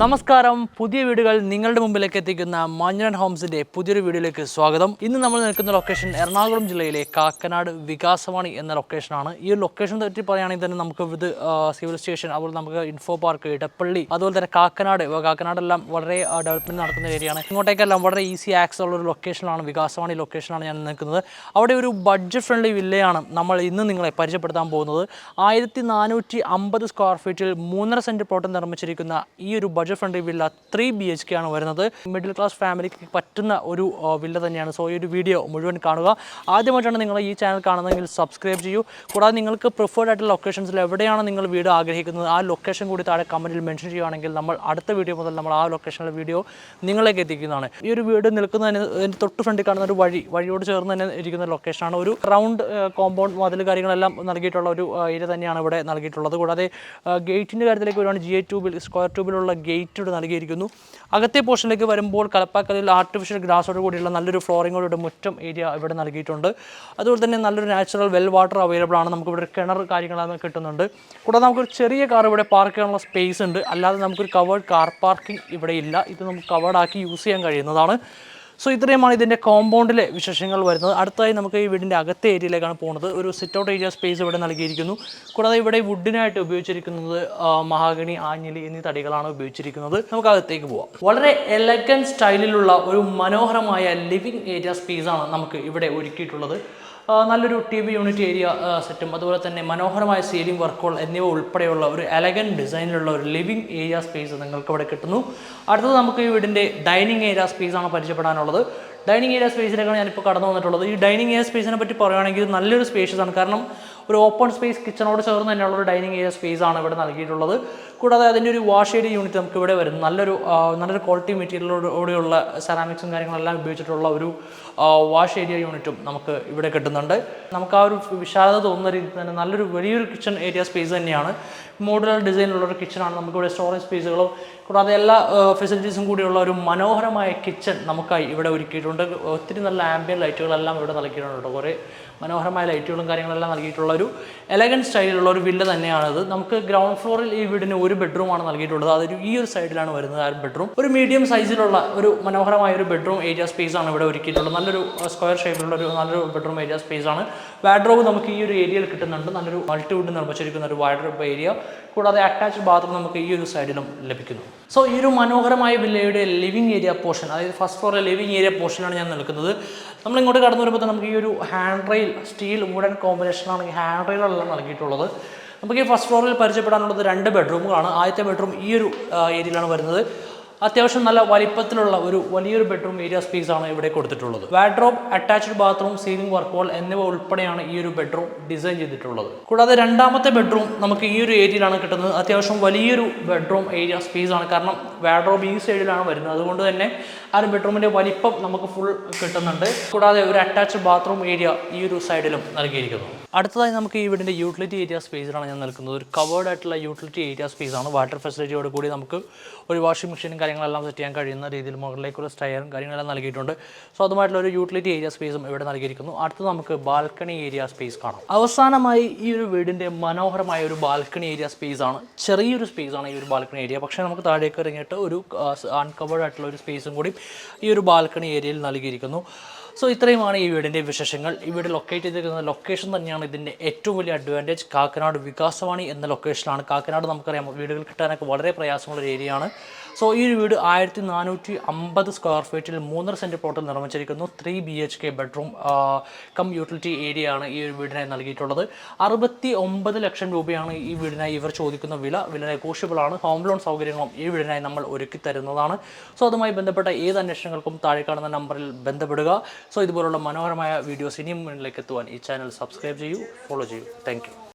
നമസ്കാരം. പുതിയ വീടുകൾ നിങ്ങളുടെ മുമ്പിലേക്ക് എത്തിക്കുന്ന മാഞ്ഞുരാൻ ഹോംസിന്റെ പുതിയൊരു വീഡിയോയിലേക്ക് സ്വാഗതം. ഇന്ന് നമ്മൾ നിൽക്കുന്ന ലൊക്കേഷൻ എറണാകുളം ജില്ലയിലെ കാക്കനാട് വികാസവാണി എന്ന ലൊക്കേഷനാണ്. ഈ ഒരു ലൊക്കേഷൻ പറ്റി പറയുകയാണെങ്കിൽ തന്നെ നമുക്ക് ഇത് സിവിൽ സ്റ്റേഷൻ, അതുപോലെ നമുക്ക് ഇൻഫോ പാർക്ക്, ഇടപ്പള്ളി, അതുപോലെ തന്നെ കാക്കനാടെല്ലാം വളരെ ഡെവലപ്മെന്റ് നടക്കുന്ന ഏരിയയാണ്. ഇങ്ങോട്ടേക്കെല്ലാം വളരെ ഈസി ആക്സസ് ഉള്ള ഒരു ലൊക്കേഷനാണ്, വികാസവാണി ലൊക്കേഷനാണ് ഞാൻ നിൽക്കുന്നത്. അവിടെ ഒരു ബഡ്ജറ്റ് ഫ്രണ്ട്ലി വില്ലയാണ് നമ്മൾ ഇന്ന് നിങ്ങളെ പരിചയപ്പെടുത്താൻ പോകുന്നത്. 1450 സ്ക്വയർ ഫീറ്റിൽ 3.5 സെന്റ് പ്ലോട്ട് നിർമ്മിച്ചിരിക്കുന്ന ഈ ഒരു ബഡ്ജറ്റ് ഫ്രണ്ട്ലി വില്ല 3 BHK ആണ് വരുന്നത്. മിഡിൽ ക്ലാസ് ഫാമിലിക്ക് പറ്റുന്ന ഒരു വില്ല തന്നെയാണ്. സോ ഈ ഒരു വീഡിയോ മുഴുവൻ കാണുക. ആദ്യമായിട്ടാണ് നിങ്ങൾ ഈ ചാനൽ കാണുന്നതെങ്കിൽ സബ്സ്ക്രൈബ് ചെയ്യൂ. കൂടാതെ നിങ്ങൾക്ക് പ്രിഫേർഡ് ആയിട്ടുള്ള ലൊക്കേഷൻസിൽ എവിടെയാണ് നിങ്ങൾ വീട് ആഗ്രഹിക്കുന്നത് ആ ലൊക്കേഷൻ കൂടി താഴെ കമൻറ്റിൽ മെൻഷൻ ചെയ്യുകയാണെങ്കിൽ നമ്മൾ അടുത്ത വീഡിയോ മുതൽ നമ്മൾ ആ ലൊക്കേഷനിലെ വീഡിയോ നിങ്ങളിലേക്ക് എത്തിക്കുന്നതാണ്. ഈ ഒരു വീട് നിൽക്കുന്നതിന് തൊട്ട് ഫ്രണ്ടിൽ കാണുന്ന ഒരു വഴിയോട് ചേർന്ന് തന്നെ ഇരിക്കുന്ന ലൊക്കേഷനാണ്. ഒരു റൗണ്ട് കോമ്പൗണ്ട് മതിൽ കാര്യങ്ങളെല്ലാം നൽകിയിട്ടുള്ള ഒരു ഏരിയ തന്നെയാണ് ഇവിടെ നൽകിയിട്ടുള്ളത്. കൂടാതെ ഗേറ്റിൻ്റെ കാര്യത്തിലേക്ക് വരുവാണ്, GA2 സ്ക്വയർ ട്യൂബിലുള്ള ഗേറ്റ് ഇവിടെ നൽകിയിരിക്കുന്നു. അകത്തെ പോർഷനിലേക്ക് വരുമ്പോൾ കലപ്പാക്കലിൽ ആർട്ടിഫിഷ്യൽ ഗ്രാസോട് കൂടിയുള്ള നല്ലൊരു ഫ്ലോറിങ്ങോടെ മുറ്റം ഏരിയ ഇവിടെ നൽകിയിട്ടുണ്ട്. അതുപോലെ തന്നെ നല്ലൊരു നാച്ചുറൽ വെൽ വാട്ടർ അവൈലബിൾ ആണ്. നമുക്കിവിടെ ഒരു കിണർ കാര്യങ്ങളെല്ലാം കിട്ടുന്നുണ്ട്. കൂടാതെ നമുക്കൊരു ചെറിയ കാർ ഇവിടെ പാർക്ക് ചെയ്യാനുള്ള സ്പേസ് ഉണ്ട്. അല്ലാതെ നമുക്കൊരു കവേർഡ് കാർ പാർക്കിംഗ് ഇവിടെ ഇല്ല. ഇത് നമുക്ക് കവേർഡ് ആക്കി യൂസ് ചെയ്യാൻ കഴിയുന്നതാണ്. സോ ഇത്രയുമാണ് ഇതിൻ്റെ കോമ്പൗണ്ടിലെ വിശേഷങ്ങൾ വരുന്നത്. അടുത്തായി നമുക്ക് ഈ വീടിൻ്റെ അകത്തെ ഏരിയയിലേക്കാണ് പോകുന്നത്. ഒരു സിറ്റ് ഔട്ട് ഏരിയ സ്പേസ് ഇവിടെ നൽകിയിരിക്കുന്നു. കൂടാതെ ഇവിടെ വുഡിനായിട്ട് ഉപയോഗിച്ചിരിക്കുന്നത് മഹാഗണി, ആഞ്ഞിലി എന്നീ തടികളാണ് ഉപയോഗിച്ചിരിക്കുന്നത്. നമുക്ക് അകത്തേക്ക് പോവാം. വളരെ എലഗൻറ്റ് സ്റ്റൈലിലുള്ള ഒരു മനോഹരമായ ലിവിങ് ഏരിയ സ്പേസാണ് നമുക്ക് ഇവിടെ ഒരുക്കിയിട്ടുള്ളത്. നല്ലൊരു TV യൂണിറ്റ് ഏരിയ സെറ്റും അതുപോലെ തന്നെ മനോഹരമായ സീലിംഗ് വർക്കുകൾ എന്നിവ ഉൾപ്പെടെയുള്ള ഒരു എലഗൻറ്റ് ഡിസൈനിലുള്ള ഒരു ലിവിങ് ഏരിയ സ്പേസ് നിങ്ങൾക്ക് ഇവിടെ കിട്ടുന്നു. അടുത്തത് നമുക്ക് ഈ വീടിൻ്റെ ഡൈനിങ് ഏരിയ സ്പേസാണ് പരിചയപ്പെടാനുള്ളത്. ഡൈനിങ് ഏരിയ സ്പേസിലേക്കാണ് ഞാനിപ്പോൾ കടന്നു വന്നിട്ടുള്ളത്. ഈ ഡൈനിങ് ഏരിയ സ്പേസിനെ പറ്റി പറയുകയാണെങ്കിൽ നല്ലൊരു സ്പേഷ്യസ് ആണ്. കാരണം ഒരു ഓപ്പൺ സ്പേസ് കിച്ചണോട് ചേർന്ന് തന്നെയുള്ള ഒരു ഡൈനിങ് ഏരിയ സ്പേസ് ആണ് ഇവിടെ നൽകിയിട്ടുള്ളത്. കൂടാതെ അതിൻ്റെ ഒരു വാഷ് ഏരിയ യൂണിറ്റ് നമുക്ക് ഇവിടെ വരുന്നു. നല്ലൊരു ക്വാളിറ്റി മെറ്റീരിയലോടെയുള്ള സെറാമിക്സും കാര്യങ്ങളെല്ലാം ഉപയോഗിച്ചിട്ടുള്ള ഒരു വാഷ് ഏരിയ യൂണിറ്റും നമുക്ക് ഇവിടെ കിട്ടുന്നുണ്ട്. നമുക്ക് ആ ഒരു വിശാലത തോന്നുന്ന രീതിയിൽ തന്നെ നല്ലൊരു വലിയൊരു കിച്ചൺ ഏരിയ സ്പേസ് തന്നെയാണ്. മോഡുലർ ഡിസൈനിലുള്ളൊരു കിച്ചണാണ്. നമുക്കിവിടെ സ്റ്റോറേജ് സ്പേസുകളും കൂടാതെ എല്ലാ ഫെസിലിറ്റീസും കൂടിയുള്ള ഒരു മനോഹരമായ കിച്ചൺ നമുക്കായി ഇവിടെ ഒരുക്കിയിട്ടുണ്ട്. ഒത്തിരി നല്ല ആംബിയൻ ലൈറ്റുകളെല്ലാം ഇവിടെ നൽകിയിട്ടുണ്ട്. കുറേ മനോഹരമായ ലൈറ്റുകളും കാര്യങ്ങളെല്ലാം നൽകിയിട്ടുള്ള ഒരു എലഗൻറ്റ് സ്റ്റൈലിലുള്ള ഒരു വില്ല തന്നെയാണിത്. നമുക്ക് ഗ്രൗണ്ട് ഫ്ലോറിൽ ഈ വീടിന് ഒരു ബെഡ്റൂമാണ് നൽകിയിട്ടുള്ളത്. അതൊരു ഈ ഒരു സൈഡിലാണ് വരുന്നത്. ആ ഒരു ബെഡ്റൂം ഒരു മീഡിയം സൈസിലുള്ള ഒരു മനോഹരമായ ഒരു ബെഡ്റൂം ഏരിയ സ്പേസ് ആണ് ഇവിടെ ഒരുക്കിയിട്ടുള്ളത്. നല്ലൊരു സ്ക്വയർ ഷേപ്പിലുള്ള നല്ലൊരു ബെഡ്റൂം ഏരിയ സ്പേസ് ആണ്. വാർഡ്രോബ് നമുക്ക് ഈ ഒരു ഏരിയയിൽ കിട്ടുന്നുണ്ട്. നല്ലൊരു മൾട്ടിവുഡ് നിർമ്മിച്ചിരിക്കുന്ന ഒരു വാർഡ്രോബ് ഏരിയ. കൂടാതെ അറ്റാച്ച്ഡ് ബാത്റൂം നമുക്ക് ഈ ഒരു സൈഡിലും ലഭിക്കുന്നു. സോ ഈ ഒരു മനോഹരമായ വില്ലയുടെ ലിവിങ് ഏരിയ പോർഷൻ, അതായത് ഫസ്റ്റ് ഫ്ലോറിലെ ലിവിങ് ഏരിയ പോർഷനാണ് ഞാൻ നിൽക്കുന്നത്. നമ്മൾ ഇങ്ങോട്ട് കടന്നു വരുമ്പോൾ നമുക്ക് ഈ ഒരു ഹാൻഡ് റെയിൽ, സ്റ്റീൽ വുഡൻ കോമ്പിനേഷനാണ് ഈ ഹാൻഡ് റെയിലെല്ലാം നൽകിയിട്ടുള്ളത്. നമുക്ക് ഈ ഫസ്റ്റ് ഫ്ലോറിൽ പരിചയപ്പെടാനുള്ളത് 2 ബെഡ്റൂമുകളാണ്. ആദ്യത്തെ ബെഡ്റൂം ഈ ഒരു ഏരിയയിലാണ് വരുന്നത്. അത്യാവശ്യം നല്ല വലിപ്പത്തിലുള്ള വലിയൊരു ബെഡ്റൂം ഏരിയ സ്പേസ് ആണ് ഇവിടെ കൊടുത്തിട്ടുള്ളത്. വാർഡ്രോബ്, അറ്റാച്ച്ഡ് ബാത്റൂം, സീലിംഗ് വർക്കുകൾ എന്നിവ ഉൾപ്പെടെയാണ് ഈ ഒരു ബെഡ്റൂം ഡിസൈൻ ചെയ്തിട്ടുള്ളത്. കൂടാതെ രണ്ടാമത്തെ ബെഡ്റൂം നമുക്ക് ഈ ഒരു ഏരിയയിലാണ് കിട്ടുന്നത്. അത്യാവശ്യം വലിയൊരു ബെഡ്റൂം ഏരിയ സ്പേസ് ആണ്. കാരണം വാർഡ്രോബ് ഈ സൈഡിലാണ് വരുന്നത്. അതുകൊണ്ട് തന്നെ ആ ഒരു ബെഡ്റൂമിൻ്റെ വലിപ്പം നമുക്ക് ഫുൾ കിട്ടുന്നുണ്ട്. കൂടാതെ ഒരു അറ്റാച്ച്ഡ് ബാത്റൂം ഏരിയ ഈ ഒരു സൈഡിലും നൽകിയിരിക്കുന്നു. അടുത്തതായി നമുക്ക് ഈ വീടിൻ്റെ യൂട്ടിലിറ്റി ഏരിയ സ്പേസിലാണ് ഞാൻ നിൽക്കുന്നത്. ഒരു കവേർഡ് ആയിട്ടുള്ള യൂട്ടിലിറ്റി ഏരിയ സ്പേസ് ആണ്. വാട്ടർ ഫെസിലിറ്റിയോട് കൂടി നമുക്ക് ഒരു വാഷിംഗ് മെഷീനും കാര്യങ്ങളെല്ലാം സെറ്റ് ചെയ്യാൻ കഴിയുന്ന രീതിയിൽ മുകളിലേക്കുള്ള സ്റ്റയറും കാര്യങ്ങളെല്ലാം നൽകിയിട്ടുണ്ട്. സോ അതുമായിട്ടുള്ള ഒരു യൂട്ടിലിറ്റി ഏരിയ സ്പേസും ഇവിടെ നൽകിയിരിക്കുന്നു. അടുത്തത് നമുക്ക് ബാൽക്കണി ഏരിയ സ്പേസ് കാണാം. അവസാനമായി ഈ ഒരു വീടിൻ്റെ മനോഹരമായ ഒരു ബാൽക്കണി ഏരിയ സ്പേസ് ആണ്. ചെറിയൊരു സ്പേസ് ആണ് ഈ ഒരു ബാൽക്കണി ഏരിയ. പക്ഷേ നമുക്ക് താഴേക്ക് ഇറങ്ങിയിട്ട് ഒരു അൺകവേർഡ് ആയിട്ടുള്ള ഒരു സ്പേസും കൂടി ഈ ഒരു ബാൽക്കണി ഏരിയയിൽ നൽകിയിരിക്കുന്നു. സോ ഇത്രയുമാണ് ഈ വീടിൻ്റെ വിശേഷങ്ങൾ. ഈ വീട് ലൊക്കേറ്റ് ചെയ്തിരിക്കുന്ന ലൊക്കേഷൻ തന്നെയാണ് ഇതിൻ്റെ ഏറ്റവും വലിയ അഡ്വാൻറ്റേജ്. കാക്കനാട് വികാസവാണി എന്ന ലൊക്കേഷനാണ്. കാക്കനാട് നമുക്കറിയാം വീടുകൾ കിട്ടാനൊക്കെ വളരെ പ്രയാസമുള്ളൊരു ഏരിയയാണ്. സോ ഈ ഒരു വീട് 1450 സ്ക്വയർ ഫീറ്റിൽ 3.5 സെന്റ് പ്ലോട്ടിൽ നിർമ്മിച്ചിരിക്കുന്നു. 3 BHK bedroom cum utility area ആണ് ഈ ഒരു വീടിനായി നൽകിയിട്ടുള്ളത്. 69 ലക്ഷം രൂപയാണ് ഈ വീടിനായി ഇവർ ചോദിക്കുന്ന വില നെഗോഷ്യബിൾ ആണ്. ഹോം ലോൺ സൗകര്യങ്ങളും ഈ വീടിനായി നമ്മൾ ഒരുക്കി തരുന്നതാണ്. സോ അതുമായി ബന്ധപ്പെട്ട ഏത് അന്വേഷണങ്ങൾക്കും താഴെ കാണുന്ന നമ്പറിൽ ബന്ധപ്പെടുക. സോ ഇതുപോലുള്ള മനോഹരമായ വീഡിയോസ് ഇനിയും മുന്നിലേക്ക് എത്തുവാൻ ഈ ചാനൽ സബ്സ്ക്രൈബ് ചെയ്യൂ, ഫോളോ ചെയ്യൂ. Thank you.